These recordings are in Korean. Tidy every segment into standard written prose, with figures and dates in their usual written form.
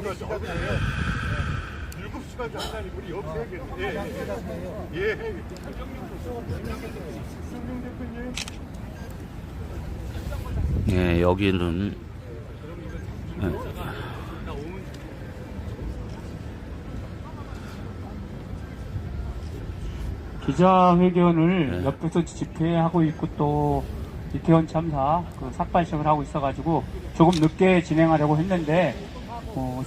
7시까지 한다니 우리 없애야겠네. 예. 예, 여기는 기자회견을 옆에서 집회하고 있고 또 이태원 참사 삭발식을 하고 있어가지고 조금 늦게 진행하려고 했는데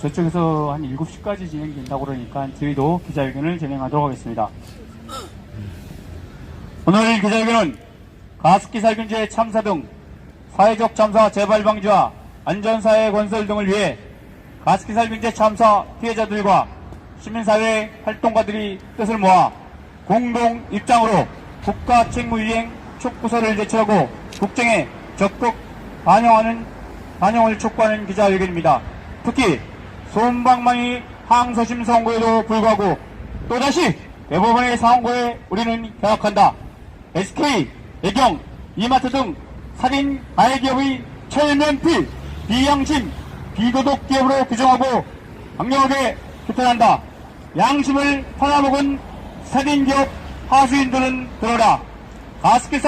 저쪽에서 한 7시까지 진행된다고 그러니까 저희도 기자회견을 진행하도록 하겠습니다. 오늘 기자회견은 가습기 살균제 참사 등 사회적 참사 재발 방지와 안전사회 건설 등을 위해 가습기 살균제 참사 피해자들과 시민사회 활동가들이 뜻을 모아 공동 입장으로 국가 책무이행 촉구서를 제출하고 국정에 적극 반영을 촉구하는 기자회견입니다. 특히 솜방망이 항소심 선고에도 불구하고 또다시 대법원의 상고에 우리는 경악한다. SK, 애경, 이마트 등 살인 가해기업의 철면피, 비양심, 비도덕 기업으로 규정하고 강력하게 규탄한다. 양심을 팔아먹은 살인기업 하수인들은 들어라. 가습기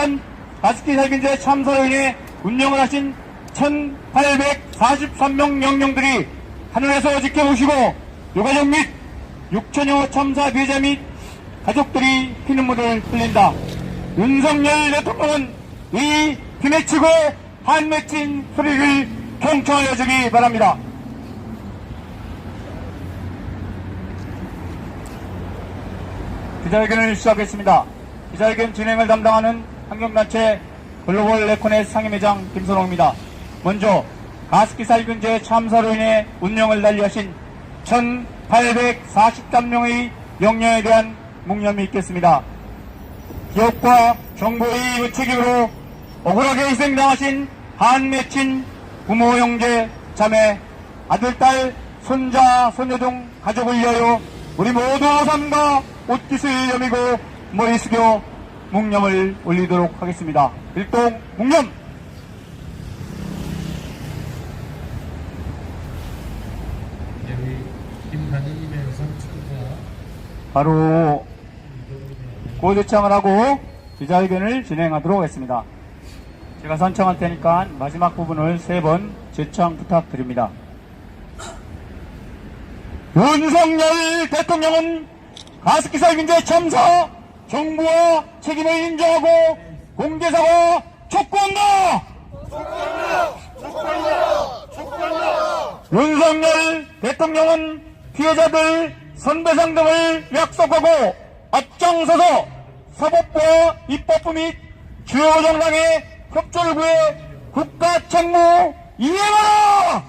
살균제 참사로 인해 운영을 하신 1843명 영령들이 하늘에서 지켜보시고 유가족 및 6천여 참사 피해자 및 가족들이 피눈물을 흘린다. 윤석열 대통령은 이 비맺히고 반맺힌 소리를 경청하여 주기 바랍니다. 기자회견을 시작했습니다. 기자회견 진행을 담당하는 환경단체 글로벌 레코넷 상임회장 김선홍입니다. 먼저 가습기 살균제 참사로 인해 운명을 달리하신 1843명의 영령에 대한 묵념이 있겠습니다. 기업과 정부의 무책임으로 억울하게 희생당하신 반맺힌 부모, 형제, 자매, 아들, 딸, 손자, 손녀 등 가족을 위하여 우리 모두 삼가 옷깃을 여미고 머리 숙여 묵념을 올리도록 하겠습니다. 일동 묵념! 바로 고조청을 하고 기자회견을 진행하도록 하겠습니다. 제가 선청할 테니까 마지막 부분을 3번 재청 부탁드립니다. 윤석열 대통령은 가습기 살균제 참사 정부와 책임을 인정하고 공개사과 촉구한다! 윤석열 대통령은 피해자들 손배상 등을 약속하고 앞장서서 사법부와 입법부 및 주요 정당의 협조를 구해 국가 책무 이행하라!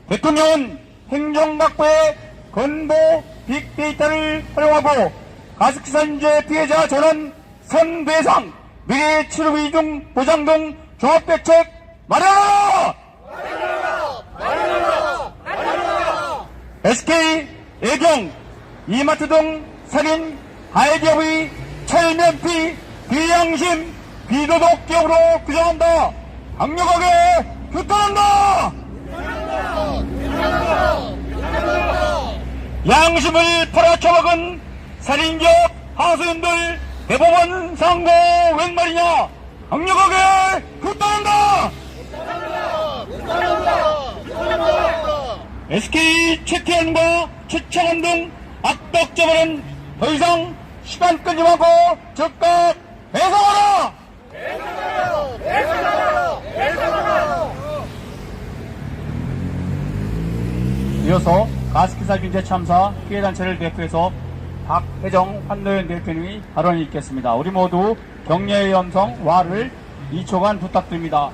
대통령은 행정각부의 건보 빅데이터를 활용하고 가습기 살균제 피해자 전원 손배상, 미래치료 이중 보장 등 종합대책 마련하라! SK, 애경, 이마트 등 살인 가해기업의 철면피, 비양심, 비도덕 기업으로 규정한다. 강력하게 규탄한다. 양심을 팔아쳐먹은 살인기업 하수인들 대법원 상고 웬 말이냐. 강력하게 규탄한다. SK 최태현과 최창원 등 악덕자들은 더 이상 시간 끌지 말고 즉각 배상하라! 이어서 가습기 살균제 참사 피해단체를 대표해서 박혜정 환노연 대표님이 발언이 있겠습니다. 우리 모두 격려의 음성 와를 2초간 부탁드립니다.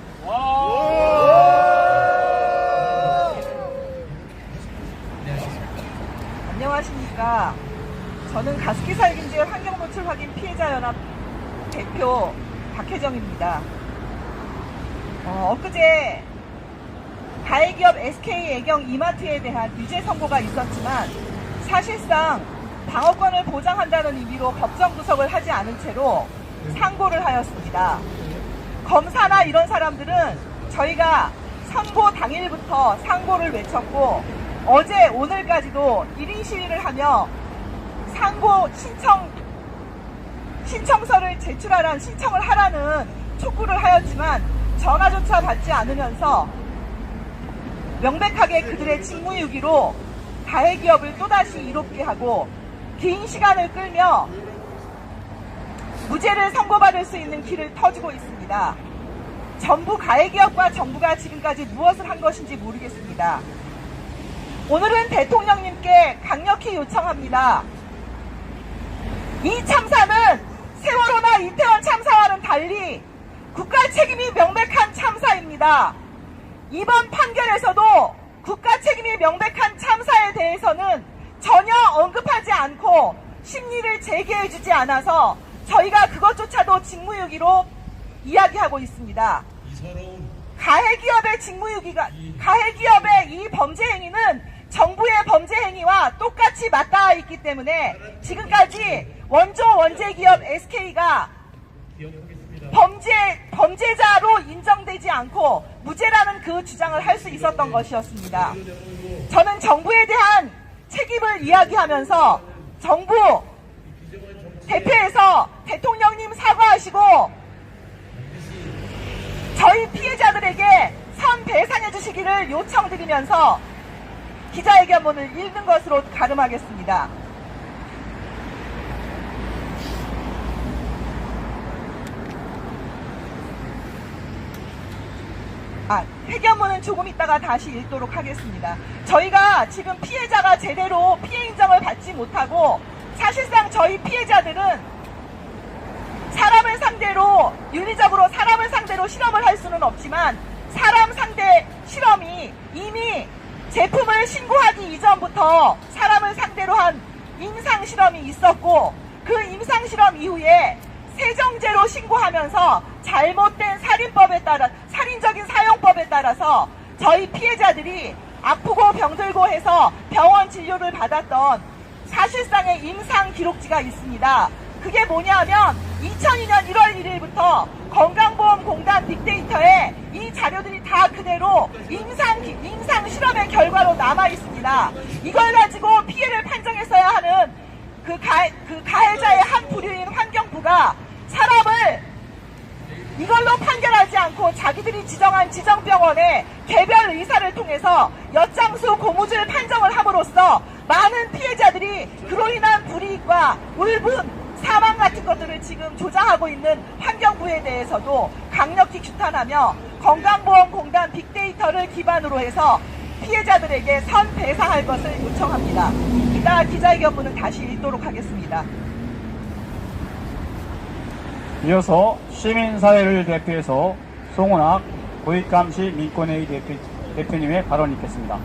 안녕하십니까. 저는 가습기 살균제 환경노출 확인 피해자연합 대표 박혜정입니다. 엊그제 가해기업 SK 애경 이마트에 대한 유죄 선고가 있었지만 사실상 방어권을 보장한다는 의미로 법정 구속을 하지 않은 채로 상고를 하였습니다. 검사나 이런 사람들은 저희가 선고 당일부터 상고를 외쳤고 어제 오늘까지도 1인 시위를 하며 상고 신청서를 제출하라는 신청을 하라는 촉구를 하였지만 전화조차 받지 않으면서 명백하게 그들의 직무유기로 가해기업을 또다시 이롭게 하고 긴 시간을 끌며 무죄를 선고받을 수 있는 길을 터주고 있습니다. 전부 가해기업과 정부가 지금까지 무엇을 한 것인지 모르겠습니다. 오늘은 대통령님께 강력히 요청합니다. 이 참사는 세월호나 이태원 참사와는 달리 국가 책임이 명백한 참사입니다. 이번 판결에서도 국가 책임이 명백한 참사에 대해서는 전혀 언급하지 않고 심리를 제기해주지 않아서 저희가 그것조차도 직무유기로 이야기하고 있습니다. 가해기업의 가해기업의 이 범죄 행위는 정부의 범죄 행위와 똑같이 맞닿아 있기 때문에 지금까지 원조기업 SK가 범죄자로 인정되지 않고 무죄라는 그 주장을 할 수 있었던 것이었습니다. 저는 정부에 대한 책임을 이야기하면서 정부 대표에서 대통령님 사과하시고 저희 피해자들에게 선배상해 주시기를 요청드리면서 기자회견문을 읽는 것으로 가름하겠습니다. 회견문은 조금 있다가 다시 읽도록 하겠습니다. 저희가 지금 피해자가 제대로 피해 인정을 받지 못하고 사실상 저희 피해자들은 사람을 상대로 윤리적으로 사람을 상대로 실험을 할 수는 없지만 사람 상대 실험이 이미 제품을 신고하기 이전부터 사람을 상대로 한 임상 실험이 있었고 그 임상 실험 이후에 세정제로 신고하면서 잘못된 살인적인 사용법에 따라서 저희 피해자들이 아프고 병들고 해서 병원 진료를 받았던 사실상의 임상 기록지가 있습니다. 그게 뭐냐면 2002년 1월 1일부터 건강보험공단 빅데이터에 이 자료들이 다 그대로 임상 실험의 결과로 남아 있습니다. 이걸 가지고 피해를 판정했어야 하는 그 가해자의 한 부류인 환경부가 사람을 이걸로 판결하지 않고 자기들이 지정한 지정병원에 개별 의사를 통해서 엿장수 고무줄 판정을 함으로써 많은 피해자들이 그로 인한 불이익과 울분, 사망 같은 것들을 지금 조장하고 있는 환경부에 대해서도 강력히 규탄하며 건강보험공단 빅데이터를 기반으로 해서 피해자들에게 선배상할 것을 요청합니다. 이따 기자회견문은 다시 읽도록 하겠습니다. 이어서 시민사회를 대표해서 송은학 고위감시 민권회의 대표님의 발언이 있겠습니다.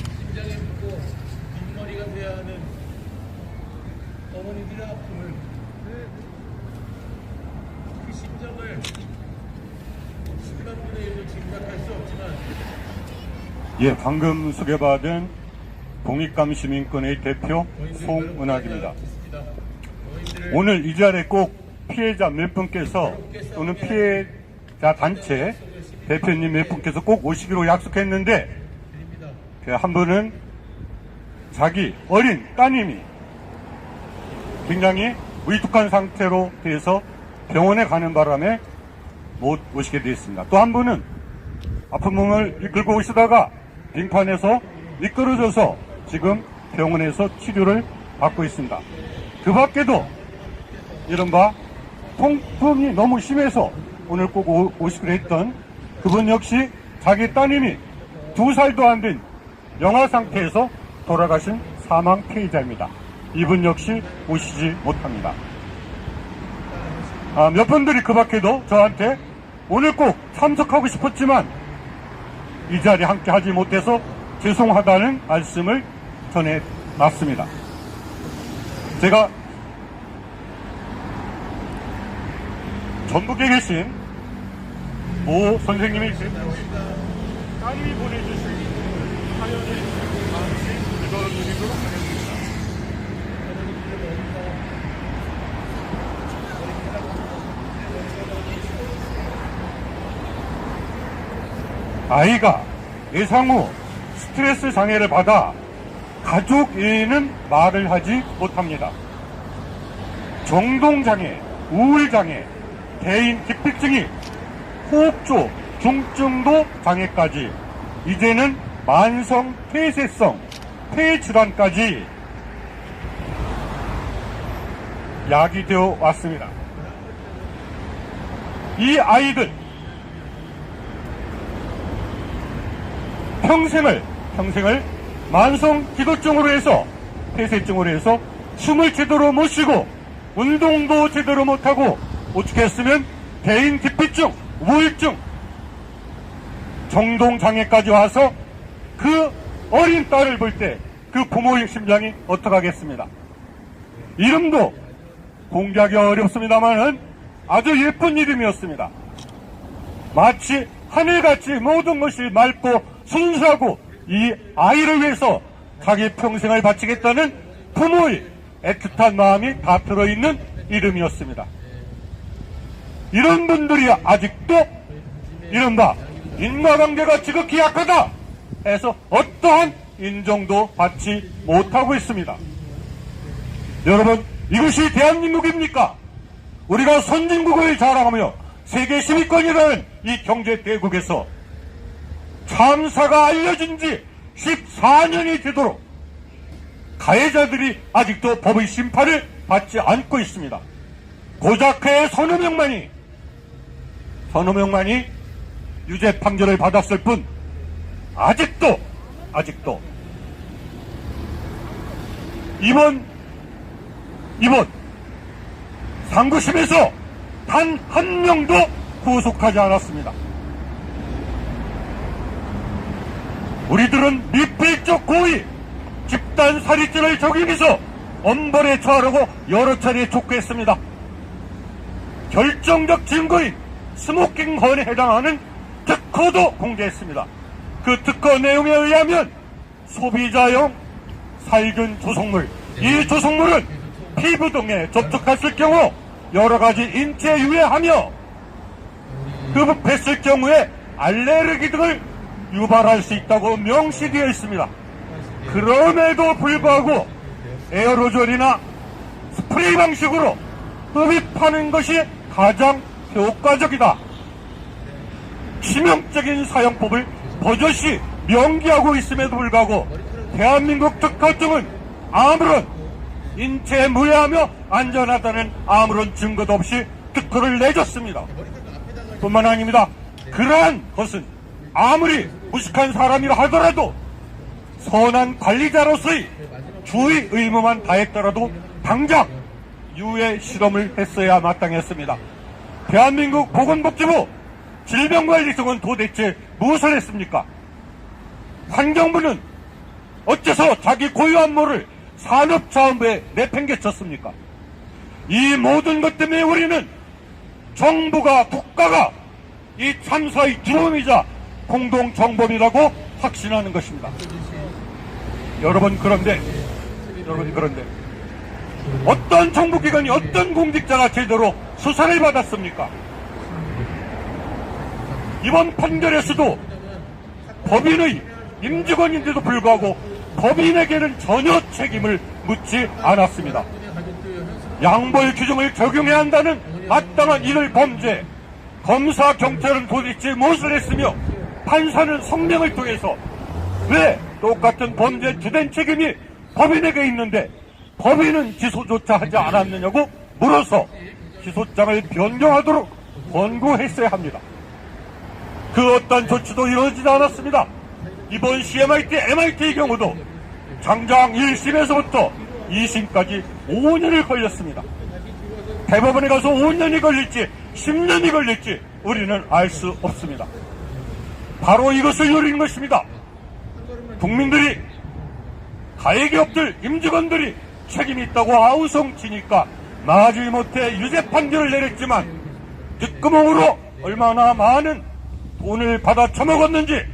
심장에 묻고 뒷머리가 돼야 하는 어머니들의 아픔을 그 심정을 10만 분의 1로 짐작할 수 없지만 방금 소개받은 공익감시민권의 대표 송은학입니다. 오늘 이 자리에 꼭 피해자 몇 분께서 또는 피해자 단체 대표님 몇 분께서 꼭 오시기로 약속했는데 한 분은 자기 어린 따님이 굉장히 위독한 상태로 돼서 병원에 가는 바람에 못 오시게 되었습니다. 또 한 분은 아픈 몸을 이끌고 오시다가 빙판에서 미끄러져서 지금 병원에서 치료를 받고 있습니다. 그 밖에도 이른바 통풍이 너무 심해서 오늘 꼭 오시기로 했던 그분 역시 자기 따님이 2살도 안 된 영아 상태에서 돌아가신 사망 피해자입니다. 이분 역시 오시지 못합니다. 몇 분들이 그 밖에도 저한테 오늘 꼭 참석하고 싶었지만 이 자리에 함께 하지 못해서 죄송하다는 말씀을 전해놨습니다. 제가 전북에 계신 모 선생님이 따님이 보내주신 사연을 읽어드리도록 하겠습니다. 아이가 예상 후 스트레스 장애를 받아 가족에는 말을 하지 못합니다. 정동장애, 우울장애, 개인 기피증이 호흡조, 중증도 장애까지 이제는 만성 폐쇄성, 폐질환까지 야기되어 왔습니다. 이 아이들 평생을 만성 기도증으로 해서 폐쇄증으로 해서 숨을 제대로 못 쉬고 운동도 제대로 못하고 오죽했으면 개인 기피증, 우울증, 정동장애까지 와서 그 어린 딸을 볼 때 그 부모의 심장이 어떡하겠습니다. 이름도 공개하기 어렵습니다만은 아주 예쁜 이름이었습니다. 마치 하늘같이 모든 것이 맑고 순수하고 이 아이를 위해서 자기 평생을 바치겠다는 부모의 애틋한 마음이 다 들어있는 이름이었습니다. 이런 분들이 아직도 이른바 인과관계가 지극히 약하다 해서 어떠한 인정도 받지 못하고 있습니다. 여러분, 이것이 대한민국입니까? 우리가 선진국을 자랑하며 세계 10위권이라는 이 경제대국에서 참사가 알려진 지 14년이 되도록 가해자들이 아직도 법의 심판을 받지 않고 있습니다. 고작 그의 서너 명만이 유죄 판결을 받았을 뿐 아직도 이번 상구심에서 단 한 명도 구속하지 않았습니다. 우리들은 미필적 고의, 집단 살인죄를 적용해서 엄벌에 처하라고 여러 차례 촉구했습니다. 결정적 증거인 스모킹 건에 해당하는 특허도 공개했습니다. 그 특허 내용에 의하면 소비자용 살균 조성물, 이 조성물은 피부 등에 접촉했을 경우 여러가지 인체에 유해하며 흡입했을 경우에 알레르기 등을 유발할 수 있다고 명시되어 있습니다. 그럼에도 불구하고 에어로졸이나 스프레이 방식으로 흡입하는 것이 가장 효과적이다. 치명적인 사용법을 버젓이 명기하고 있음에도 불구하고 대한민국 특허청은 아무런 인체에 무해하며 안전하다는 아무런 증거도 없이 특허를 내줬습니다. 뿐만 아닙니다. 그러한 것은 아무리 무식한 사람이라 하더라도 선한 관리자로서의 주의 의무만 다했더라도 당장 유해 실험을 했어야 마땅했습니다. 대한민국 보건복지부 질병관리청은 도대체 무엇을 했습니까? 환경부는 어째서 자기 고유한 모를 산업자원부에 내팽개쳤습니까? 이 모든 것 때문에 우리는 정부가, 국가가 이 참사의 주범이자 공동정범이라고 확신하는 것입니다. 여러분 그런데 어떤 정부기관이 어떤 공직자가 제대로 수사를 받았습니까? 이번 판결에서도 법인의 임직원인데도 불구하고 법인에게는 전혀 책임을 묻지 않았습니다. 양벌 규정을 적용해야 한다는 마땅한 이를 범죄, 검사, 경찰은 도대체 무엇을 했으며 판사는 성명을 통해서 왜 똑같은 범죄 주된 책임이 법인에게 있는데 법인은 기소조차 하지 않았느냐고 물어서 기소장을 변경하도록 권고했어야 합니다. 그 어떤 조치도 이루어지지 않았습니다. 이번 CMIT, MIT의 경우도 장장 1심에서부터 2심까지 5년을 걸렸습니다. 대법원에 가서 5년이 걸릴지 10년이 걸릴지 우리는 알 수 없습니다. 바로 이것을 노리는 것입니다. 국민들이, 가해기업들, 임직원들이 책임이 있다고 아우성치니까 마지못해 유죄 판결을 내렸지만 뒷구멍으로 얼마나 많은 돈을 받아 처먹었는지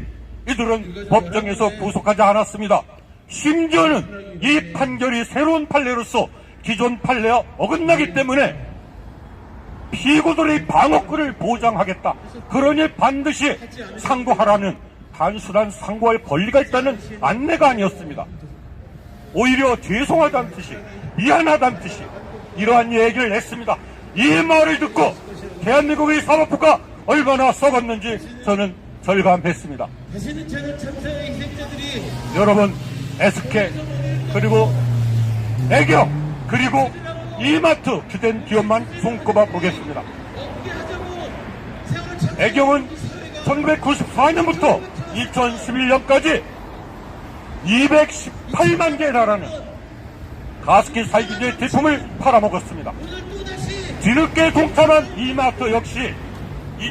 이들은 법정에서 구속하지 않았습니다. 심지어는 이 판결이 새로운 판례로서 기존 판례와 어긋나기 때문에 피고들의 방어권을 보장하겠다. 그러니 반드시 상고하라는 단순한 상고할 권리가 있다는 안내가 아니었습니다. 오히려 죄송하다는 뜻이, 미안하다는 뜻이 이러한 얘기를 했습니다. 이 말을 듣고 대한민국의 사법부가 얼마나 썩었는지 저는 절감했습니다. 다시는 재난 참사의 희생자들이 여러분, SK 그리고 애경 그리고 이마트 주된 기업만 손꼽아 보겠습니다. 없게 하자고 세월호 참사 애경은 1994년부터 2011년까지 218만 개에 달하는 가습기 살균제 제품을 팔아먹었습니다. 오늘 또다시 뒤늦게 동참한 이마트 역시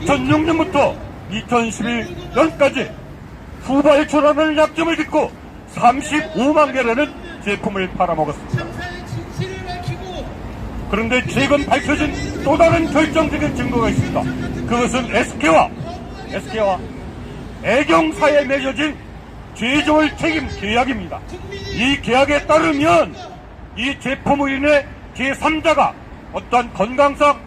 2006년부터 2011년까지 후발초라는 약점을 딛고 35만 개라는 제품을 팔아먹었습니다. 참사의 진실을 밝히고 그런데 최근 밝혀진 또 다른 결정적인 증거가 있습니다. 그것은 SK와 애경사에 맺어진 최저월 책임 계약입니다. 이 계약에 따르면 이 제품으로 인해 제3자가 어떠한 건강상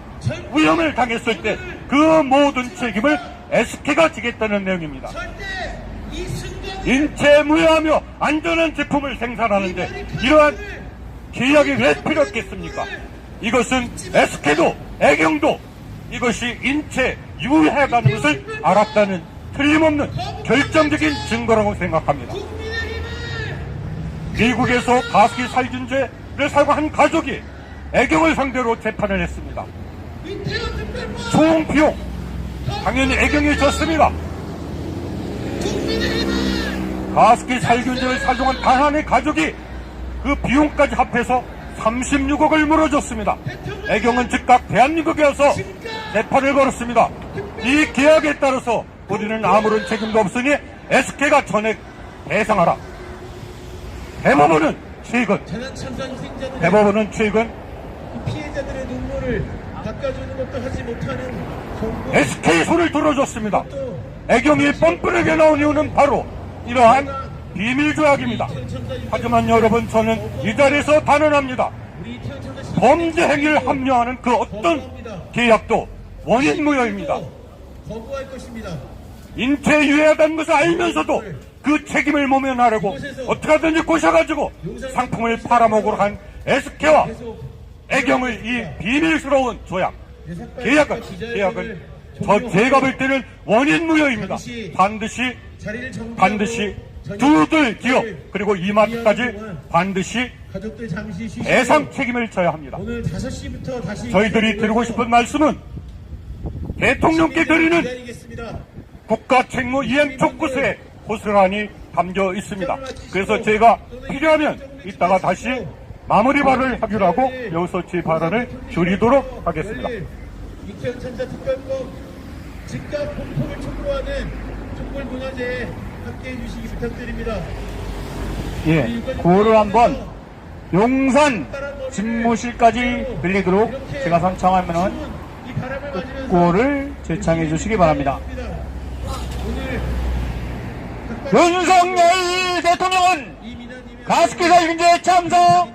위험을 당했을 때 그 모든 책임을 SK가 지겠다는 내용입니다. 절대 이 순간을 인체 무해하며 안전한 제품을 생산하는데 이러한 계약이 왜 필요했겠습니까? 이것은 SK도 애경도 이것이 인체 유해하다는 것을 알았다는 틀림없는 결정적인 증거라고 생각합니다. 미국에서 가습기 살균제를 사용한 가족이 애경을 상대로 재판을 했습니다. 총 비용 당연히 애경이 졌습니다. 가습기 살균제를 사용한 단 한의 가족이 그 비용까지 합해서 36억을 물어줬습니다. 애경은 즉각 대한민국에 와서 재판을 걸었습니다. 이 계약에 따라서 우리는 아무런 책임도 없으니 SK가 전액 배상하라. 대법원은 재난 참사 희생자들의 최근 피해자들의 눈물을 닦아주는 것도 하지 못하는 정부 SK 손을 들어줬습니다. 애경이 뻔뻔하게 나온 이유는 바로 이러한 비밀조약입니다. 하지만 여러분, 저는 이 자리에서 단언합니다. 우리 태연 참사 범죄 행위를 합리화하는 그 어떤 계약도 원인무효입니다. 거부할 것입니다. 인체 유해하다는 것을 알면서도 그 책임을 모면하려고 어떻게 하든지 꼬셔가지고 상품을 팔아먹으러 한 SK와 애경의 이 비밀스러운 조약, 계약을 제가 볼 때는 원인무효입니다. 반드시 자리를 정비하고 두들 기업 그리고 이마트까지 반드시 가족들 잠시 쉬시고 배상 책임을 져야 합니다. 오늘 5시부터 다시 저희들이 드리고 싶은 말씀은 대통령께 드리는 기다리겠습니다. 국가 책무 이행 촉구서에 고스란히 담겨 있습니다. 그래서 제가 필요하면 이따가 다시 마무리 발언을 하기로 하고 여기서 제 발언을 줄이도록 하겠습니다. 이태원 참사 특별법 즉각 공포를 촉구하는 촛불문화제에 함께해 주시기 부탁드립니다. 예, 구호를 한번 용산 집무실까지 들리도록 제가 선창하면은 이 바람을 맞으면서 구호를 제창해 주시기 바랍니다. 오늘 윤석열 대통령은 이민아님의 가습기 살균제 참사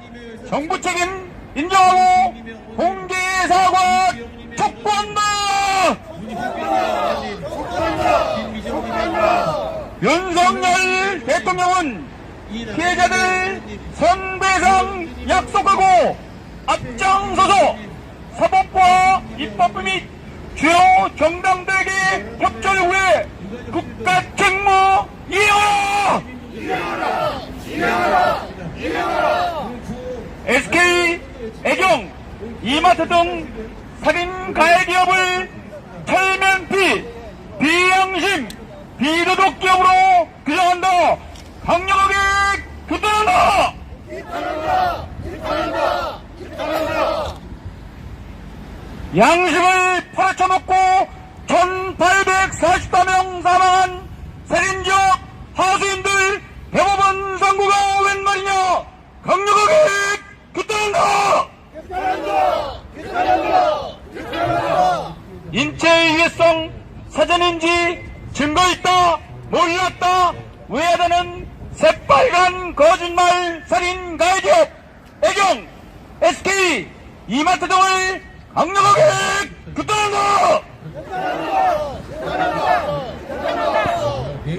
정부 책임 인정하고 공개 사과 촉구한다. 윤석열 대통령은 피해자들 손배상 약속하고 앞장서서 사법부와 입법부 및 주요 정당들에게 협조를 후에 국가 책무 이행하라! SK, 애경, 이마트 등 살인 가해 기업을 철면피, 비양심, 비도덕 기업으로 규정한다. 강력하게 규탄한다. 양심을 팔아쳐먹고 1844명 사망한 살인지역 하수인들 대법원 선고가 웬 말이냐. 강력하게 규탄한다. 인체 유해성 사전인지 증거 있다, 몰랐다, 외하다는 새빨간 거짓말 살인 가해기업 애경 SK 이마트 등을 강력하게 규탄한다.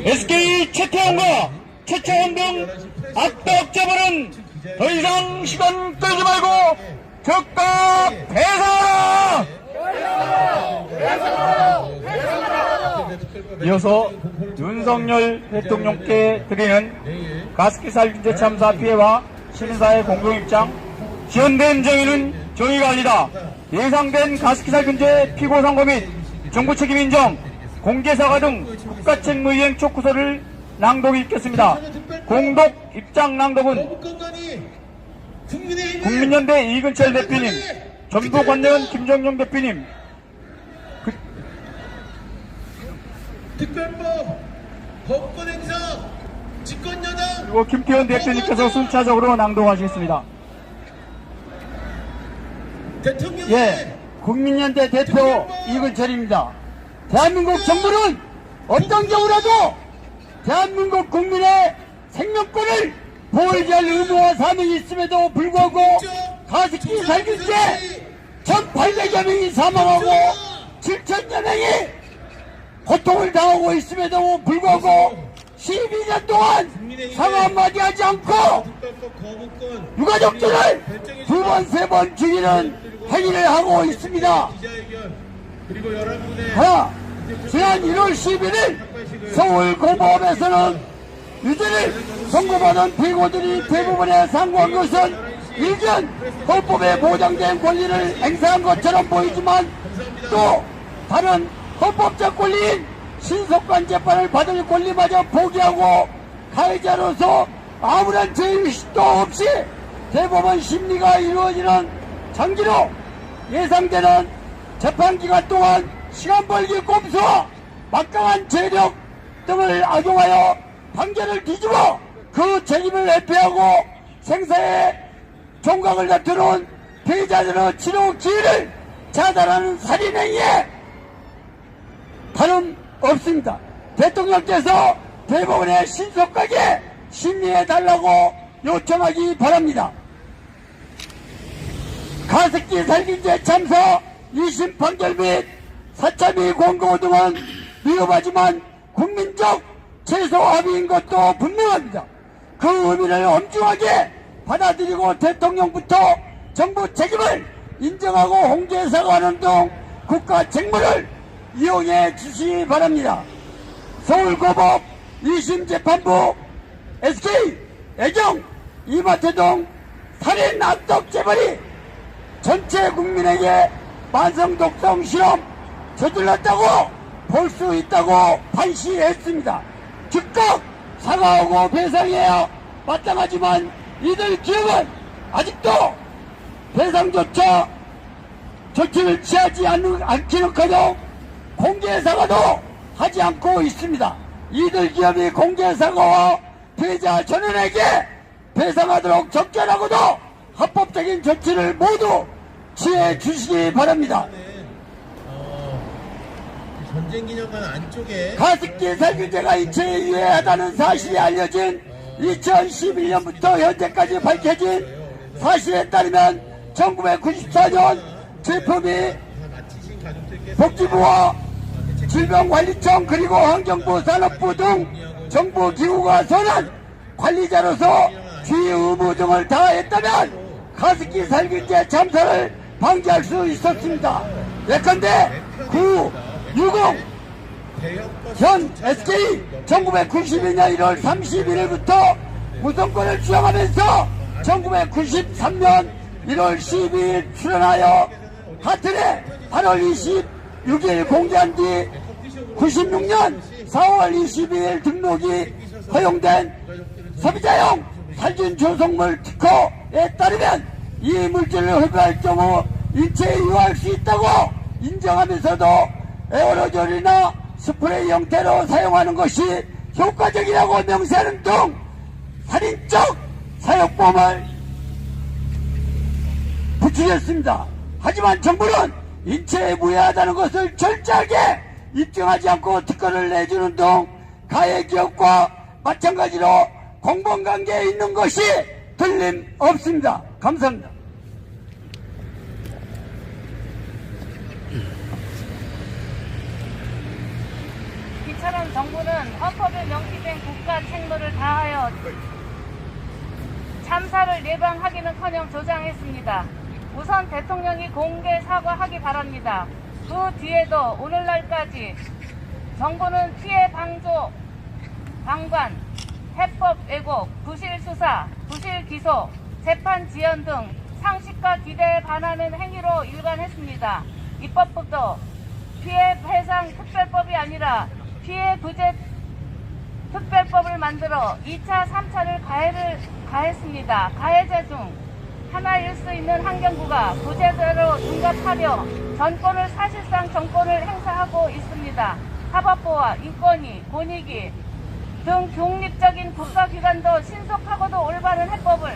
SK 최태원과 최채원 등 악덕자본은 더 이상 시간 끌지 말고 즉각 배상! 이어서 윤석열 대통령께 드리는 가습기 살균제 참사 피해와 시민사회 공동입장. 지연된 정의는 정의가 아니다. 예상된 가습기 살균제 피고 선고 및 정부 책임 인정, 공개사과 등 국가책무이행 촉구서를 낭독 읽겠습니다. 공독 입장 낭독은 국민연대 이근철 대표님, 전북원내원 김정용 대표님, 특별법, 법권행사, 집권여당, 그리고 김태현 대표님께서 순차적으로 낭독하시겠습니다. 대통령의 예, 국민연대 대표 이근철입니다. 대한민국 정부는 어떤 경우라도 대한민국 국민의 생명권을 보호해야 할 의무와 사명이 있음에도 불구하고 가습기 살균제 1,800여 명이 사망하고 7,000여 명이 고통을 당하고 있음에도 불구하고 12년 동안 사과 한마디 하지 않고 특별법 거부권, 유가족들을 두 번, 세 번 죽이는 행위를 하고 있습니다. 기자회견, 그리고 여러분의 하나, 지난 1월 11일 서울 고법에서는 유죄를 선고받은 피고들이 대부분의 상고한 것은 일견 헌법에 보장된 권리를 행사한 것처럼 보이지만 또 다른 헌법적 권리인 신속한 재판을 받을 권리마저 포기하고 가해자로서 아무런 죄의식도 없이 대법원 심리가 이루어지는 장기로 예상되는 재판기간 동안 시간 벌기 꼼수와 막강한 재력 등을 악용하여 판결을 뒤집어 그 책임을 회피하고 생사의 종각을 다투는 피해자들의 치료 기회를 차단하는 살인행위에 다름없습니다. 대통령께서 대법원에 신속하게 심리해달라고 요청하기 바랍니다. 가습기 살균제 참사 2심 판결 및 사참위 권고 등은 위험하지만 국민적 최소 합의인 것도 분명합니다. 그 의미를 엄중하게 받아들이고 대통령부터 정부 책임을 인정하고 홍제 사과하는 등 국가 책무를 이용해 주시기 바랍니다. 서울고법 2심 재판부 SK, 애경, 이마트 등 살인 악덕 재벌이 전체 국민에게 만성독성 실험 저질렀다고 볼 수 있다고 판시했습니다. 즉각 사과하고 배상해야 마땅하지만 이들 기업은 아직도 배상조차 조치를 취하지 않기는커녕 공개사과도 하지 않고 있습니다. 이들 기업이 공개사과와 피해자 전원에게 배상하도록 적절하고도 합법적인 조치를 모두 취해 주시기 바랍니다. 전쟁기념관 안쪽에 가습기 살균제가 인체에 유해하다는 사실이 알려진 2011년부터 현재까지 밝혀진 사실에 따르면 1994년 제품이 복지부와 질병관리청 그리고 환경부 산업부 등 정부 기구가 선한 관리자로서 주의 의무 등을 다했다면 가습기 살균제 참사를 방지할 수 있었습니다. 예컨대 960 현 SK 1992년 1월 31일부터 우선권을 주장하면서 1993년 1월 12일 출연하여 하틀에 8월 26일 공개한 뒤 96년 4월 22일 등록이 허용된 소비자용 살균 조성물 특허에 따르면 이 물질을 흡입할 경우 인체에 유해할 수 있다고 인정하면서도 에어로졸이나 스프레이 형태로 사용하는 것이 효과적이라고 명시하는 등 살인적 사용법을 부추겼습니다. 하지만 정부는 인체에 무해하다는 것을 철저하게 입증하지 않고 특허를 내주는 등 가해 기업과 마찬가지로 공범관계에 있는 것이 틀림없습니다. 감사합니다. 이처럼 정부는 헌법에 명시된 국가 책무를 다하여 참사를 예방하기는커녕 조장했습니다. 우선 대통령이 공개 사과하기 바랍니다. 그 뒤에도 오늘날까지 정부는 피해 방조, 방관, 해법 왜곡, 부실 수사, 부실 기소, 재판 지연 등 상식과 기대에 반하는 행위로 일관했습니다. 입법부도 피해 배상 특별법이 아니라 피해 부재 특별법을 만들어 2차, 3차를 가했습니다. 가해자 중 하나일 수 있는 환경부가 부재자로 둔갑하려 전권을 사실상 정권을 행사하고 있습니다. 사법부와 인권위, 권익위 등 독립적인 국가기관도 신속하고도 올바른 해법을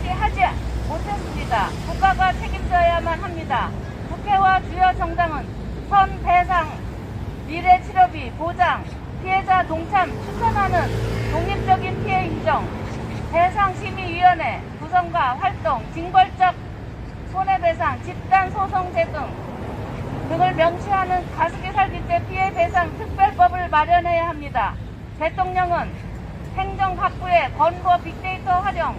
제시하지 못했습니다. 국가가 책임져야만 합니다. 국회와 주요 정당은 선 배상, 미래 치료비, 보장, 피해자 동참, 추천하는 독립적인 피해 인정, 배상심의위원회 구성과 활동, 징벌적 손해배상, 집단소송제 등을 명시하는 가습기 살균제 피해 배상 특별법을 마련해야 합니다. 대통령은 행정각부의 권고 빅데이터 활용,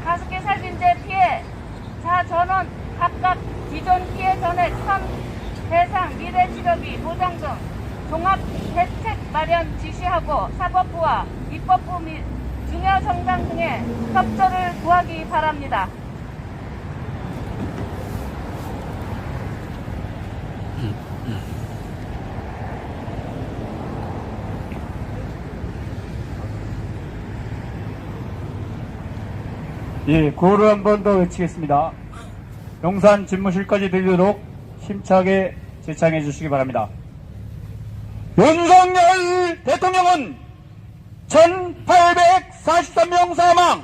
가습기 살균제 피해자 전원 각각 기존 피해 전액 선 배상, 미래 치료비, 보장 등 종합 대책 마련 지시하고 사법부와 입법부 및 중요 정당 등의 협조를 구하기 바랍니다. 예, 구호를 한 번 더 외치겠습니다. 용산 집무실까지 들리도록 힘차게 제창해 주시기 바랍니다. 윤석열 대통령은 1843명 사망,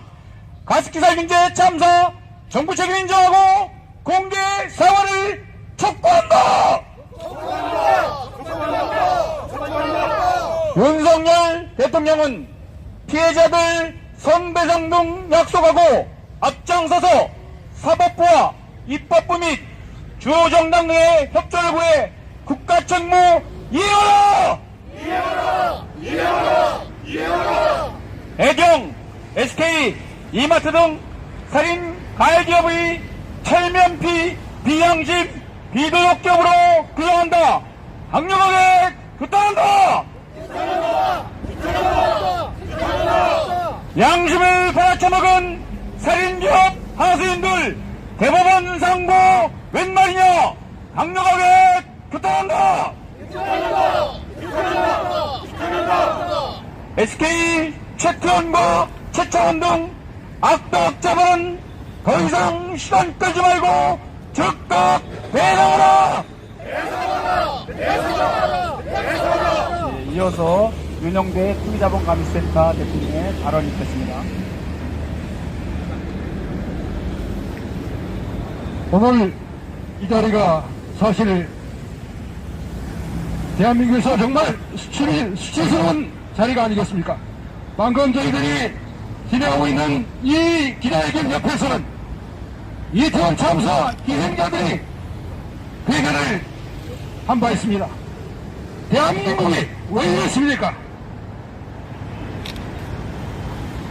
가습기 살균제 참사 정부 책임 인정하고 공개 사과를 촉구한다. 윤석열 대통령은 피해자들 손배상 등 약속하고 앞장서서 사법부와 입법부 및 주요 정당 등의 협조를 구해 국가 책무 이행하라! 애경, SK, 이마트 등 살인 가해 기업의 철면피, 비양심, 비도덕 기업으로 규정한다. 강력하게 규탄한다. 양심을 받아쳐먹은 살인기업 하수인들 대법원 상고 웬 말이냐. 강력하게 규탄한다. SK 최태원과 최창원 등 악덕자들은 더 이상 시간 끌지 말고 즉각 배상하라! 예, 이어서 윤영대 투기자본감시센터 대표님의 발언이 있겠습니다. 오늘 이 자리가 사실 대한민국에서 정말 수치스러운 자리가 아니겠습니까? 방금 저희들이 진행하고 있는 이 기자회견 옆에서는 이태원 참사 희생자들이 회견을 한 바 있습니다. 대한민국이 왜 이랬습니까?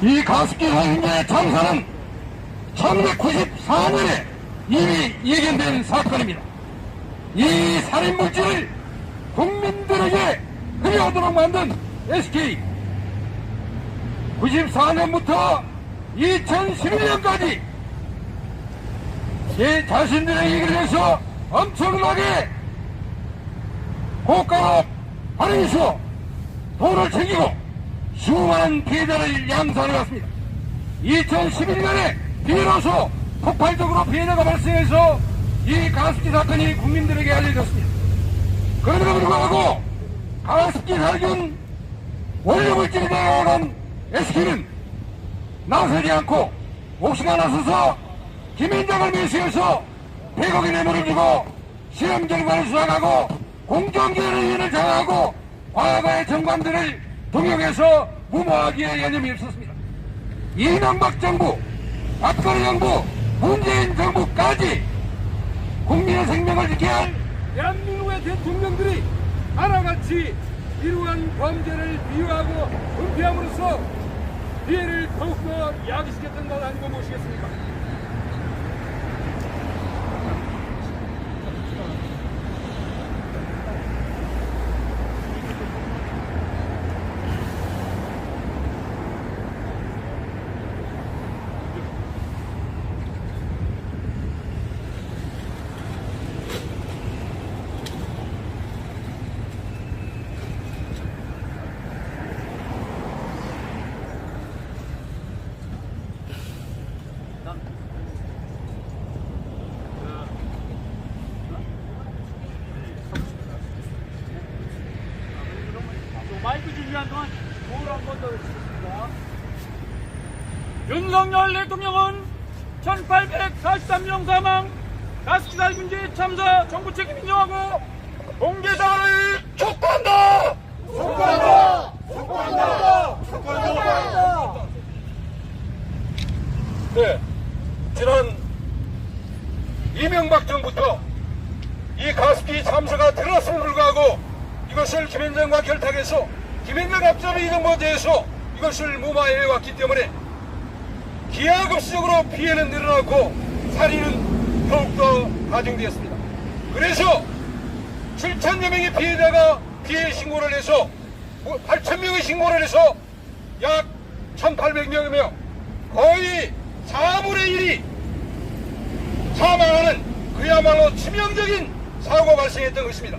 이 가습기 살균제 참사는 1994년에 이미 예견된 사건입니다. 이 살인물질을 국민들에게 흡입하도록 만든 SK 94년부터 2011년까지 제 자신들의 이익을 위해서 엄청나게 고가로 발행해서 돈을 챙기고 수많은 피해자를 양산해왔습니다. 2011년에 비로소 폭발적으로 피해자가 발생해서 이 가습기 사건이 국민들에게 알려졌습니다. 그럼에도 불구하고 가습기 살균 원료물질이 되어오는 SK는 나서지 않고 옥시가 나서서 김앤장을 매수해서 100억의 뇌물을 주고 실험 결과를 수락하고 공정거래위원회를 장악하고 과거의 정관들을 동용해서 무마하기에 여념이 없었습니다. 이명박 정부, 박근혜 정부, 문재인 정부까지 국민의 생명을 지켜야 할 대한민국의 대통령들이 하나같이 이러한 범죄를 비유하고 은폐함으로써 피해를 더욱더 야기시켰던 것 아니고 무엇이겠습니까? 마이크 준비한 동안 거울 한번 더 해주겠습니다. 윤석열 대통령은 1843년 사망, 가습기 살균제 참사 정부 책임 인정하고 공개사과를 촉구한다! 촉구한다! 촉구한다! 촉구한다! 네, 지난 이명박 정부부터 이 가습기 참사가 드러났음을 불구하고 이것을 김현정과 결탁해서 김현정 앞잡이 이정부에 대해서 이것을 무마해왔기 때문에 기하급수적으로 피해는 늘어났고 살인은 더욱더 가중되었습니다. 그래서 7천여 명의 피해자가 피해 신고를 해서 8천명의 신고를 해서 약 1,800명여 명, 거의 4분의 1이 사망하는 그야말로 치명적인 사고가 발생했던 것입니다.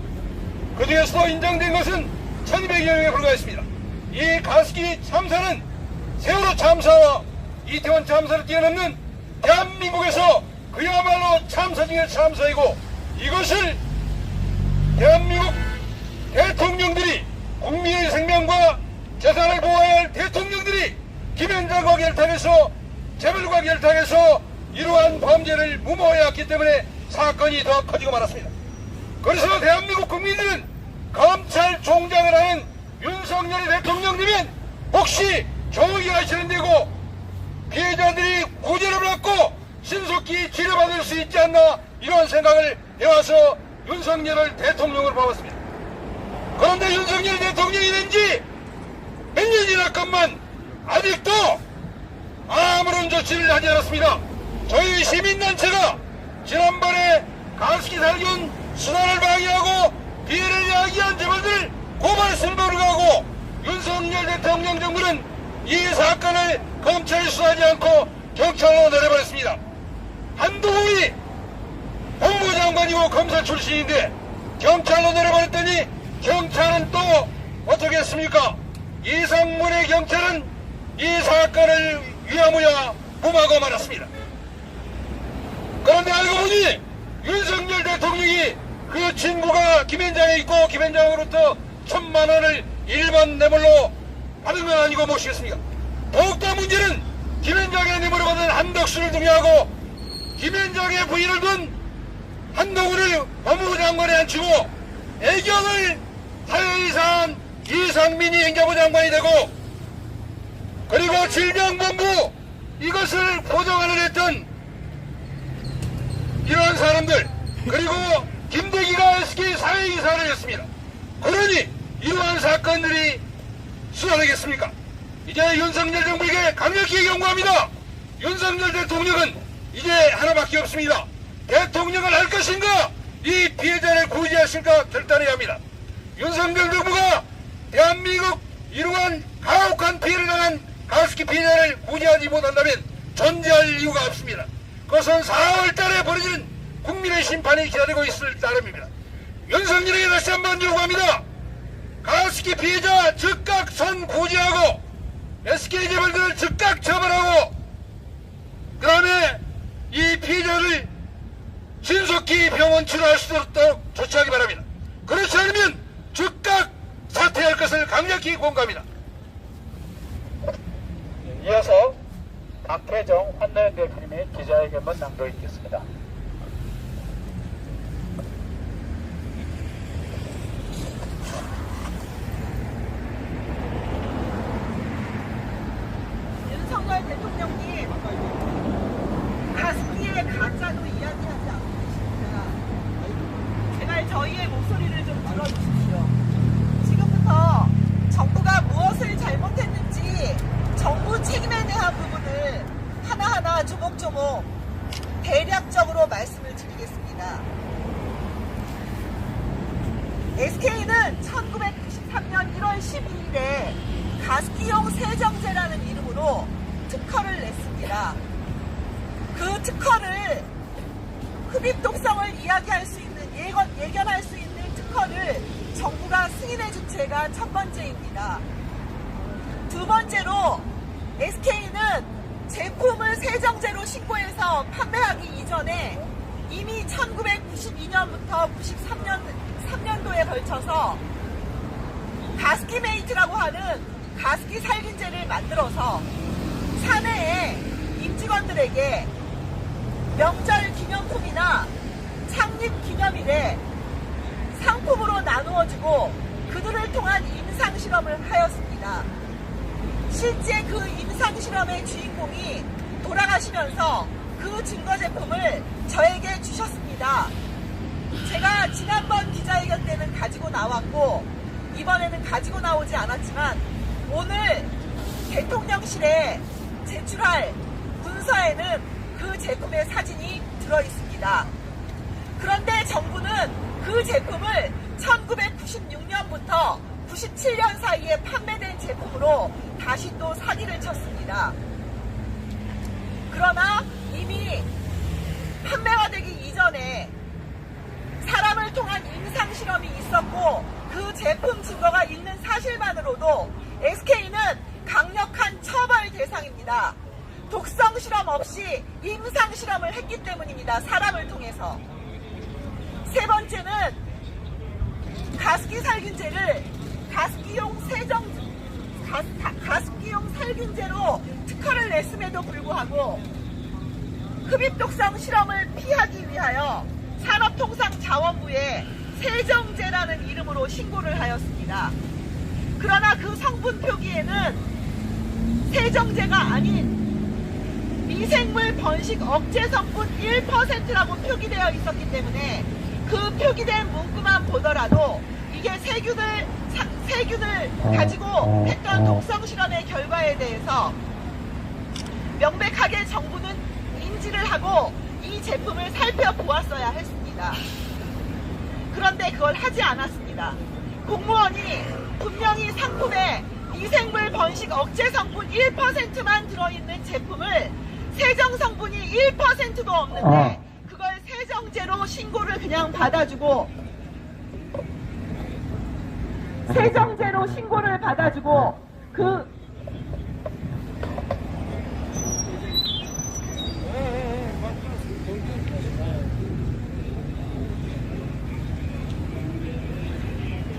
그 중에서도 인정된 것은 1,200여 명에 불과했습니다. 이 가습기 참사는 세월호 참사와 이태원 참사를 뛰어넘는 대한민국에서 그야말로 참사 중의 참사이고, 이것을 대한민국 대통령들이, 국민의 생명과 재산을 보호해야 할 대통령들이 김현정과 결탁해서, 재벌과 결탁해서 이러한 범죄를 무마해왔기 때문에 사건이 더 커지고 말았습니다. 그래서 대한민국 국민들은 검찰총장을 하는 윤석열 대통령님은 혹시 정의가 실현되고 피해자들이 구제를 받고 신속히 치료받을 수 있지 않나, 이런 생각을 해와서 윤석열을 대통령으로 뽑았습니다. 그런데 윤석열 대통령이 된 지 몇 년이 지났건만 아직도 아무런 조치를 하지 않았습니다. 저희 시민단체가 지난번에 가습기 살균 순환을 방해하고 피해를 야기한 재벌들을 고발했음에도 불구하고 윤석열 대통령 정부는 이 사건을 검찰에 수사하지 않고 경찰로 내려버렸습니다. 한동훈이 법무장관이고 검사 출신인데 경찰로 내려버렸더니 경찰은 또 어떻게 했습니까? 이상문의 경찰은 이 사건을 유야무야 무마하고 말았습니다. 그런데 알고 보니 윤석열 대통령이 그 친구가 김현장에 있고 김현장으로부터 1,000만 원을 일반 뇌물로 받은 건 아니고 무엇이겠습니까? 더욱더 문제는 김현장의 뇌물을 받은 한덕수를 등용하고 김현장의 부인을 둔 한동훈을 법무부 장관에 앉히고 애경을 사회이사한 이상민이 행정부 장관이 되고, 그리고 질병본부 이것을 보좌관을 했던 이런 사람들, 그리고 김대기가 SK 사회이사를 했습니다. 그러니 이러한 사건들이 수사되겠습니까? 이제 윤석열 정부에게 강력히 경고합니다. 윤석열 대통령은 이제 하나밖에 없습니다. 대통령을 할 것인가, 이 피해자를 구제하실까 결단해야 합니다. 윤석열 정부가 대한민국 이러한 가혹한 피해를 당한 가습기 피해자를 구제하지 못한다면 존재할 이유가 없습니다. 그것은 4월 달에 벌어지는 국민의 심판이 기다리고 있을 따름입니다. 윤석열에게 다시 한번 요구합니다. 가습기 피해자 즉각 선구제하고 SK재벌들을 즉각 처벌하고, 그 다음에 이 피해자를 신속히 병원 치료할 수 있도록 조치하기 바랍니다. 그렇지 않으면 즉각 사퇴할 것을 강력히 권고합니다. 이어서 박혜정 환노연 대표님의 기자회견문 낭독 있겠습니다. 윤석열 대통령님, 가습기의 가짜도 이야기하지 않고 계십니다. 제발 저희의 목소리를 좀 들어주십시오. 지금부터 정부가 무엇을 잘못했는지 정부 책임에 대한 부분을 하나하나 조목조목 대략적으로 말씀을 드리겠습니다. SK는 1993년 1월 12일에 가습기용 세정제라는 이름으로 특허를 냈습니다. 그 특허를 흡입 독성을 이야기할 수 있는, 예견할 수 있는 특허를 정부가 승인해준 채가 첫 번째입니다. 두 번째로 SK는 제품을 세정제로 신고해서 판매하기 이전에 이미 1992년부터 93년도에 걸쳐서 가습기메이트라고 하는 가습기 살균제를 만들어서 사내에 임직원들에게 명절 기념품이나 창립 기념일에 상품으로 나누어주고 그들을 통한 임상실험을 하였습니다. 실제 그 임상실험의 주인공이 돌아가시면서 그 증거 제품을 저에게 주셨습니다. 제가 지난번 기자회견 때는 가지고 나왔고 이번에는 가지고 나오지 않았지만 오늘 대통령실에 제출할 문서에는 그 제품의 사진이 들어있습니다. 그런데 정부는 그 제품을 1996년부터 97년 사이에 판매된 제품으로 다시 또 사기를 쳤습니다. 그러나 이미 판매가 되기 이전에 사람을 통한 임상실험이 있었고 그 제품 증거가 있는 사실만으로도 SK는 강력한 처벌 대상입니다. 독성 실험 없이 임상 실험을 했기 때문입니다. 사람을 통해서. 세 번째는 가습기 살균제를 가습기용 살균제로 특허를 냈음에도 불구하고 흡입 독성 실험을 피하기 위하여 산업통상자원부에 세정제라는 이름으로 신고를 하였습니다. 그러나 그 성분 표기에는 세정제가 아닌 미생물 번식 억제 성분 1%라고 표기되어 있었기 때문에 그 표기된 문구만 보더라도 이게 세균을 가지고 했던 독성 실험의 결과에 대해서 명백하게 정부는 인지를 하고 이 제품을 살펴보았어야 했습니다. 그런데 그걸 하지 않았습니다. 공무원이 분명히 상품에 미생물 번식 억제 성분 1%만 들어있는 제품을 세정 성분이 1%도 없는데 그걸 세정제로 신고를 그냥 받아주고 세정제로 신고를 받아주고 그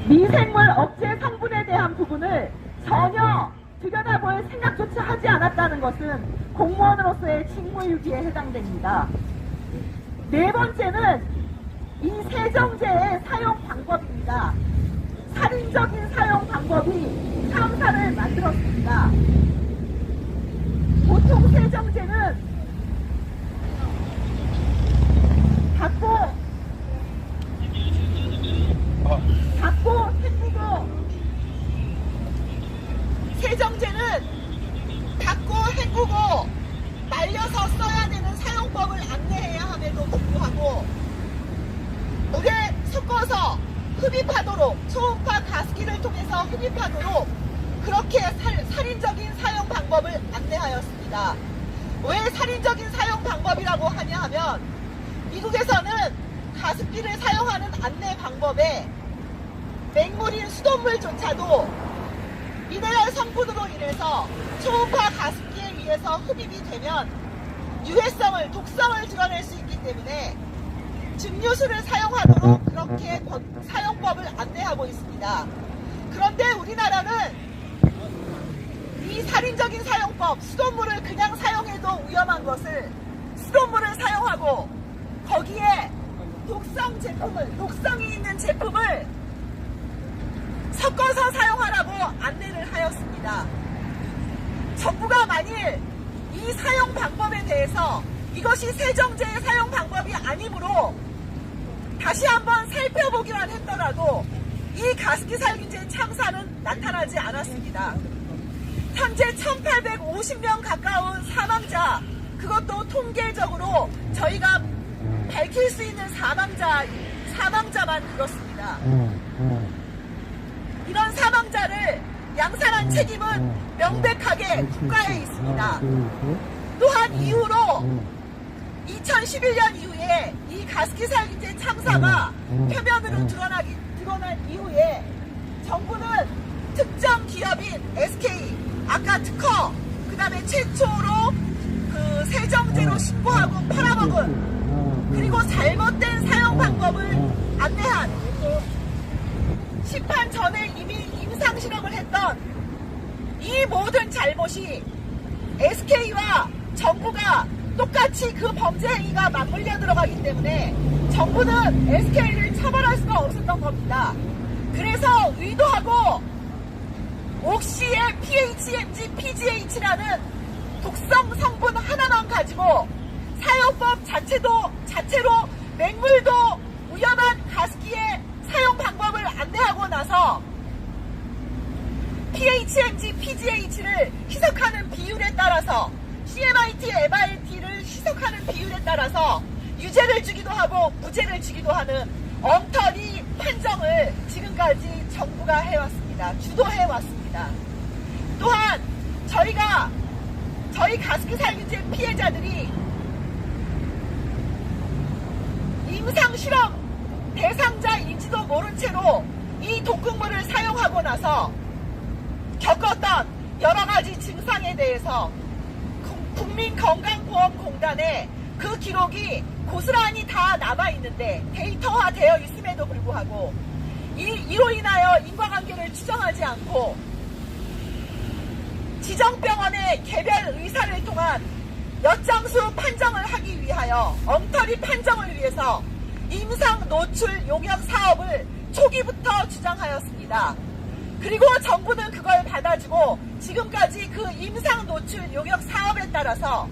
미생물 억제 성분에 대한 부분을 전혀 들여다볼 생각조차 하지 않았다는 것은 공무원으로서의 직무유기에 해당됩니다. 네 번째는 이 세정제의 사용 방법입니다. 살인적인 사용 방법이 참사를 만들었습니다. 보통 세정제는 닫고 헹구고 세정제는 닫고 헹구고 말려서 써야 되는 사용법을 안내해야 함에도 불구하고 물에 섞어서 흡입하도록 초음파 가습기를 통해서 흡입하도록 그렇게 살인적인 사용 방법을 안내하였습니다. 왜 살인적인 사용 방법이라고 하냐 하면 미국에서는 가습기를 사용하는 안내 방법에 맹물인 수돗물조차도 미네랄 성분으로 인해서 초음파 가습기에 의해서 흡입이 되면 유해성을, 독성을 드러낼 수 있기 때문에 증류수를 사용하도록 그렇게 사용법을 안내하고 있습니다. 그런데 우리나라는 이 살인적인 사용법, 수돗물을 그냥 사용해도 위험한 것을 수돗물을 사용하고 거기에 독성이 있는 제품을 섞어서 사용하라고 안내를 하였습니다. 정부가 만일 이 사용 방법에 대해서 이것이 세정제의 사용 방법이 아니므로 다시 한번 살펴보기만 했더라도 이 가습기 살균제 참사는 나타나지 않았습니다. 현재 1850명 가까운 사망자, 그것도 통계적으로 저희가 밝힐 수 있는 사망자만 그렇습니다. 이런 사망자를 양산한 책임은 명백하게 국가에 있습니다. 또한 이후로 2011년 이후에 이 가습기 살균제 참사가 표면으로 드러난 이후에 정부는 특정 기업인 SK, 아까 특허, 그 다음에 최초로 그 세정제로 신고하고 팔아먹은, 그리고 잘못된 사용 방법을 안내한, 심판 전에 이미 임상실험을 했던 이 모든 잘못이 SK와 정부가 똑같이 그 범죄 행위가 맞물려 들어가기 때문에 정부는 SK를 처벌할 수가 없었던 겁니다. 그래서 의도하고 옥시의 PHMG, PGH라는 독성 성분 하나만 가지고 사용법 자체로 맹물도 위험한 가습기의 사용 방법을 안내하고 나서 PHMG, PGH를 희석하는 비율에 따라서 CMIT, MIT를 희석하는 비율에 따라서 유죄를 주기도 하고 무죄를 주기도 하는 엉터리 판정을 지금까지 정부가 해왔습니다. 주도해왔습니다. 또한 저희 가습기 살균제 피해자들이 임상실험 대상자인지도 모른 채로 이 독극물을 사용하고 나서 겪었던 여러 가지 증상에 대해서 국민건강보험공단에 그 기록이 고스란히 다 남아있는데 데이터화되어 있음에도 불구하고 이로 인하여 인과관계를 추정하지 않고 지정병원의 개별 의사를 통한 엿장수 판정을 하기 위하여 엉터리 판정을 위해서 임상 노출 용역 사업을 초기부터 주장하였습니다. 그리고 정부는 그걸 받아주고 지금까지 그 임상 노출 용역 사업에 따라서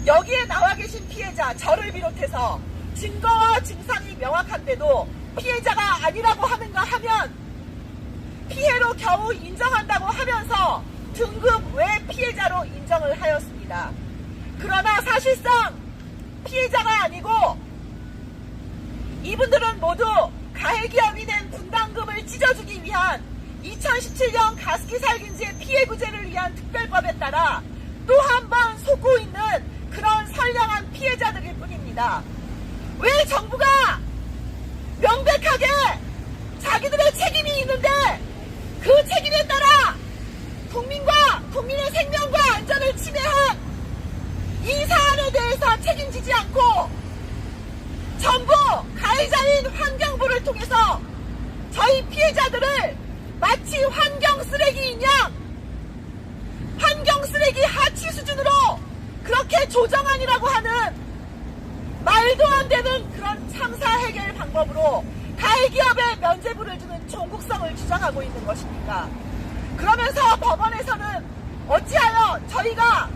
여기에 나와 계신 피해자, 저를 비롯해서 증거와 증상이 명확한데도 피해자가 아니라고 하는가 하면 피해로 겨우 인정한다고 하면서 등급 외 피해자로 인정을 하였습니다. 그러나 사실상 피해자가 아니고 이분들은 모두 가해기업이 낸 분담금을 찢어주기 위한 2017년 가습기 살균제 피해구제를 위한 특별법에 따라 또 한 번 속고 있는 그런 선량한 피해자들일 뿐입니다. 왜 정부가 명백하게 자기들의 책임이 있는데 그 책임에 따라 국민의 생명과 안전을 침해한 이 사안에 대해서 책임지지 않고 전부 가해자인 환경부를 통해서 저희 피해자들을 마치 환경 쓰레기인 양 환경 쓰레기 하치 수준으로 그렇게 조정안이라고 하는 말도 안 되는 그런 참사 해결 방법으로 가해기업에 면죄부를 주는 종국성을 주장하고 있는 것입니까? 그러면서 법원에서는 어찌하여 저희가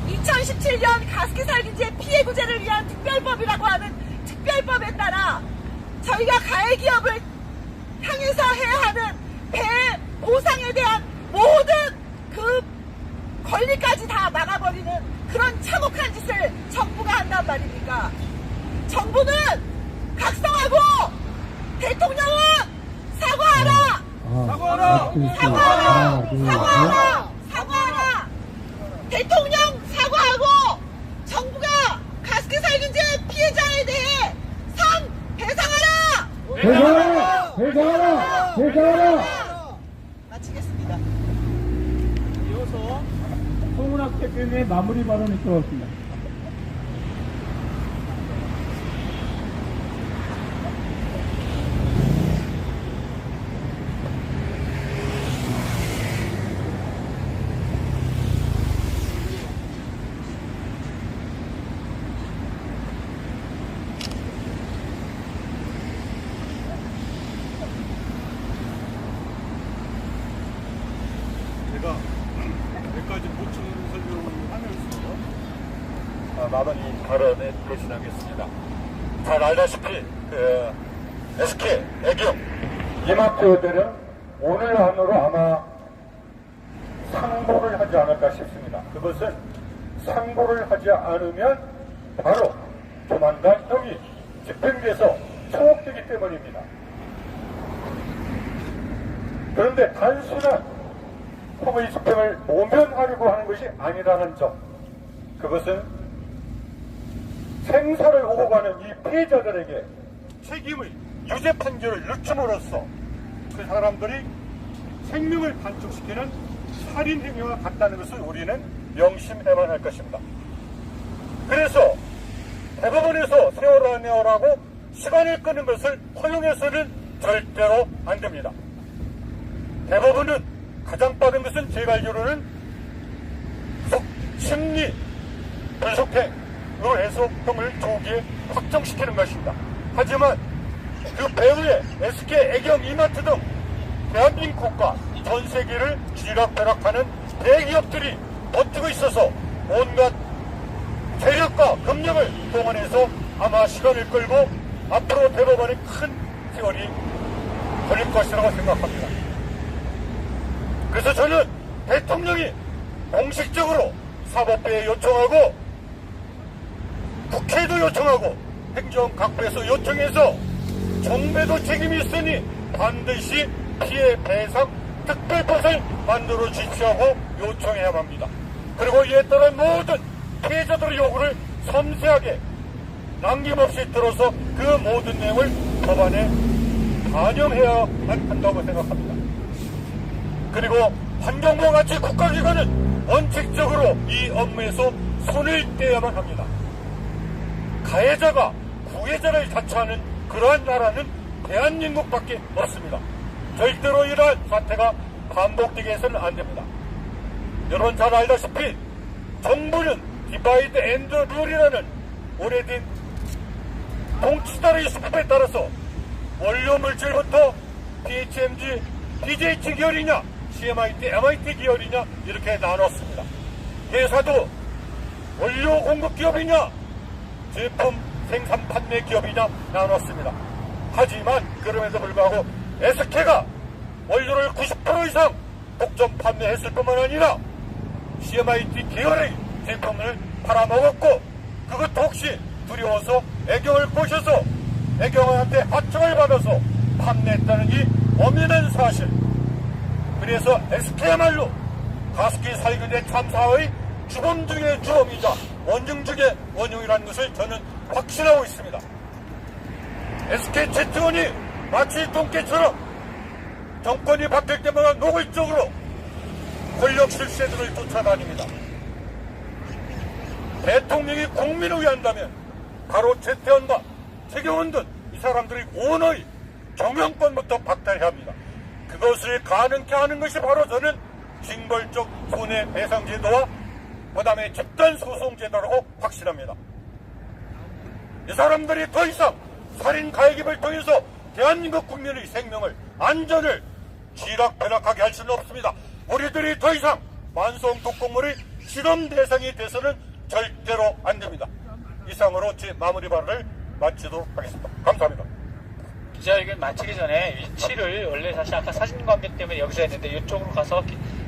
2017년 가습기 살균제 피해구제를 위한 특별법이라고 하는 특별법에 따라 저희가 가해기업을 향해서 해야 하는 배의 보상에 대한 모든 그 권리까지 다 막아버리는 그런 참혹한 짓을 정부가 한단 말입니까? 정부는 각성하고 대통령은 사과하라! 사과하라! 대통령 사과하고 정부가 가습기 살균제 피해자에 대해 상 배상하라! 배상하라! 마치겠습니다. 이어서 송은학 대표님의 마무리 발언이 들어왔습니다. 제가 몇 가지 보충을 마무리 발언에 대신하겠습니다. 잘 알다시피 SK 애경 이마트들은 오늘 안으로 아마 상보를 하지 않을까 싶습니다. 그것은 상보를 하지 않으면 바로 조만간 형이 집행돼서 처벌되기 때문입니다. 그런데 단순한 형의 집행을 모면하려고 하는 것이 아니라는 점, 그것은 생사를 오고 가는 이 피해자들에게 책임을 유죄 판결을 늦춤으로써 그 사람들이 생명을 단축시키는 살인 행위와 같다는 것을 우리는 명심해만 할 것입니다. 그래서 대법원에서 세월아 내어라고 시간을 끄는 것을 허용해서는 절대로 안 됩니다. 대법원은 가장 빠른 것은 제가 알기로는 심리 분석행으로 해서 형을 조기에 확정시키는 것입니다. 하지만 그 배후에 SK, 애경, 이마트 등 대한민국과 전 세계를 쥐락펴락하는 대기업들이 버티고 있어서 온갖 세력과 금력을 동원해서 아마 시간을 끌고 앞으로 대법원에 큰 세월이 걸릴 것이라고 생각합니다. 그래서 저는 대통령이 공식적으로 사법부에 요청하고 국회도 요청하고 행정각부에서 요청해서 정부에도 책임이 있으니 반드시 피해 배상 특별법을 만들어 주시하고 요청해야 합니다. 그리고 이에 따른 모든 피해자들의 요구를 섬세하게 남김없이 들어서 그 모든 내용을 법안에 반영해야 한다고 생각합니다. 그리고 환경부와 같이 국가기관은 원칙적으로 이 업무에서 손을 떼야만 합니다. 가해자가 구해자를 자처하는 그러한 나라는 대한민국밖에 없습니다. 절대로 이러한 사태가 반복되게 해서는 안 됩니다. 여러분 잘 알다시피 정부는 디바이드 앤드 룰이라는 오래된 동치다의 수법에 따라서 원료 물질부터 PHMG, DJT 계열이냐, CMIT, MIT 계열이냐 이렇게 나눴습니다. 회사도 원료 공급 기업이냐, 제품 생산 판매 기업이냐 나눴습니다. 하지만 그럼에도 불구하고 SK가 원료를 90% 이상 독점 판매했을 뿐만 아니라 CMIT 계열의 제품을 팔아먹었고 그것도 혹시 두려워서 애경을 꼬셔서 애경한테 하청을 받아서 판매했다는 이 엄연한 사실. 그래서 SK야말로 가습기 살균의 참사의 주범 중의 주범이자 원흉 중의 원흉이라는 것을 저는 확신하고 있습니다. SK 채트원이 마치 똥개처럼 정권이 바뀔 때마다 노골적으로 권력 실세들을 쫓아다닙니다. 대통령이 국민을 위한다면 바로 채태원과 최경원 등 이 사람들이 원의 경영권부터 박탈해야 합니다. 그것을 가능케 하는 것이 바로 저는 징벌적 손해배상제도와 그 다음에 집단소송제도라고 확신합니다. 이 사람들이 더 이상 살인 가해기를 통해서 대한민국 국민의 생명을, 안전을 쥐락펴락하게 할 수는 없습니다. 우리들이 더 이상 만성 독극물의 실험 대상이 돼서는 절대로 안 됩니다. 이상으로 제 마무리 발언을 마치도록 하겠습니다. 감사합니다. 기자회견 마치기 전에 위치를 원래 사실 아까 사진 관계 때문에 여기서 했는데 이쪽으로 가서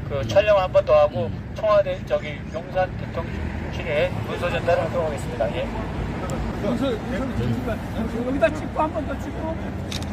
그 촬영을 한 번 더 하고 청와대 저기 용산 대통령실에 문서 전달을 하도록 하겠습니다. 예. 여기다 찍고 한 번 더 찍고.